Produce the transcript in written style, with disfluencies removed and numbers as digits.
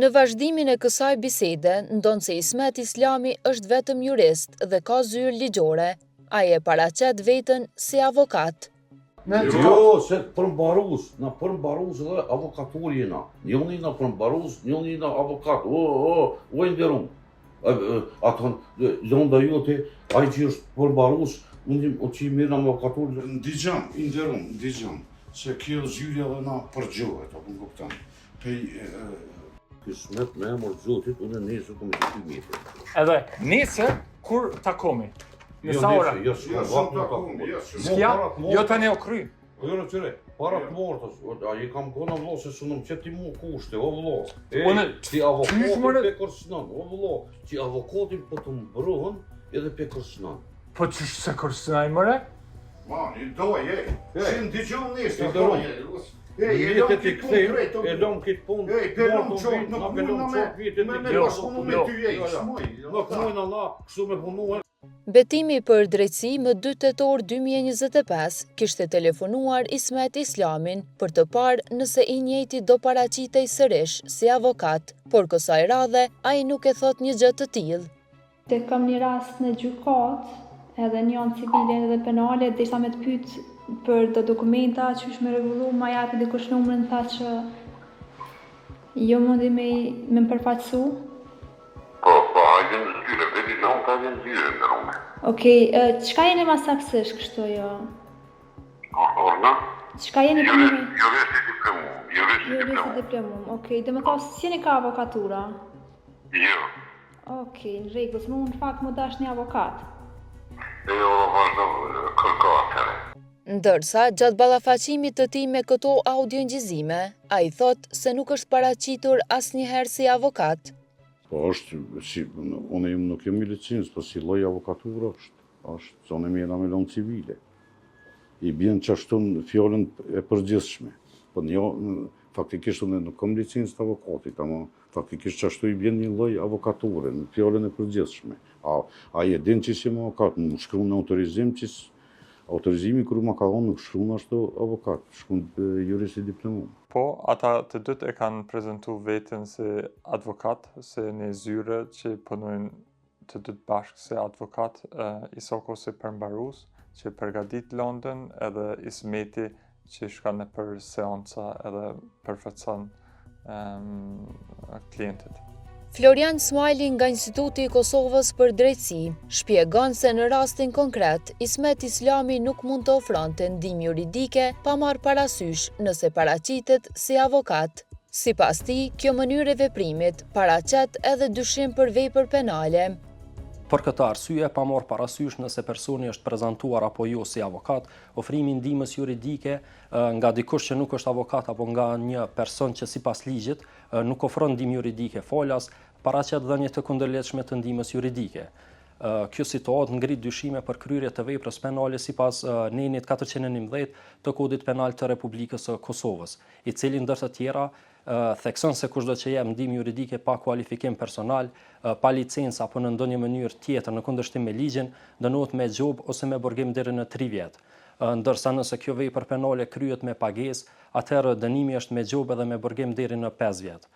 Në vazhdimin e kësaj bisede, ndonë se Ismet Islami është vetëm jurist dhe ka zyrë ligjore, ai e paraqet veten si avokat. Jo, se përmbarus, na përmbarus dhe avokatur jena. Njëni na përmbarus, njëni na avokat. O nderum. Aton londa jote, ai që është përmbarus, unë që i mirë në avokatur. Ndigjam, se kjo zyrja dhe na përgjohet, apo në kuptan. Kismet me emër Zotit, unë nesër kom të mjetë. Edhe nesër, kur takomi? Në sa ora? Jo tani o kry. Jo në qëre, para të mortës, a i kam kona vlo se sunëm që ti mu kushte, o vlo. Ti avokatin pe kërsnan, o vlo. Ti avokatin po të mbrohen edhe pe kërsnan. Po qështë se kërsnaj mëre? Ma, një doj, si në digjën nesë, e lom këtë këthejmë, e lom këtë punë, Betimi për drejtësi më 2 tetor 2025 kishte telefonuar Ismet Islamin për të parë nëse i njëjti do paraqitej sërish si avokat, por kësaj radhe ai nuk e thot një gjë të tillë. Te kam një rast në gjykatë, edhe njën civile dhe penale, desha me të pyet për do dokumenta që është me rregullu, ma japi dikush numrin, tha që jo mundi me më përfaqësu. Po, hajde në zyre, vedi në unë ka në zyre në rume. Okej, qka jeni ma saksisht kështu jo? Orna? Qka jeni për një? Jurist diplomum. Okej, dhe më thos, si jeni ka avokatura? Jo. Okej, në rregull, se mu në fakt më dash një avokat. Jo, vazhdo kërkatëre. Ndërsa, gjatë ballafaqimit të tij me këto audiongjizime, ai thot se nuk është paraqitur asnjëherë si avokat. Po është, unë nuk jemi licencë, po si lloj avokatura është, zonë e mjena me lonë civile. I bjen qashtun fjallën e përgjithshme. Po jo, faktikisht unë nuk kam licencë të avokatit, ama faktikisht qashtu i bjen një lloj avokature, në fjallën e përgjithshme. A i e din që si më avokat, më shkru në autorizim që autorizimi kërë më ka dhonë nuk shkru në ashtu avokat, shkru në jurist i diplomum. Po, ata të dytë e kanë prezentu veten si advokat, se një zyre që punojnë të dytë bashkë si advokat, Isoko si përmbarus, që përgadit London, edhe Ismeti që shkane për seanca edhe përfaqëson klientit. Florian Smajli nga Instituti i Kosovës për Drejtësi shpjegon se në rastin konkret, Ismet Islami nuk mund të ofronte ndihmë juridike pa marrë parasysh nëse paraqitet si avokat. Sipas tij, kjo mënyrë e veprimit paraqet edhe dyshim për vepër penale. Për këtë arsye, pa marrë parasysh nëse personi është prezantuar apo jo si avokat, ofrimi ndihmës juridike nga dikush që nuk është avokat apo nga një person që sipas ligjit nuk ofron ndihmë juridike falas, paraqet dhënie të kundërlehtëshme të ndihmës juridike. Kjo situatë ngrit dyshime për kryerje të veprës penale sipas nenit 411 të Kodit Penal të Republikës së Kosovës, i cili ndër të tjera thekson se kushdo që jep ndihmë juridike pa kualifikim personal, pa licencë apo në ndonjë mënyrë tjetër në kundërshtim me ligjin, dënohet me gjobë ose me burgim deri në 3 vjet. Ndërsa nëse kjo vepër penale kryhet me pagesë, atëherë dënimi është me gjobë edhe me burgim deri në 5 vjet.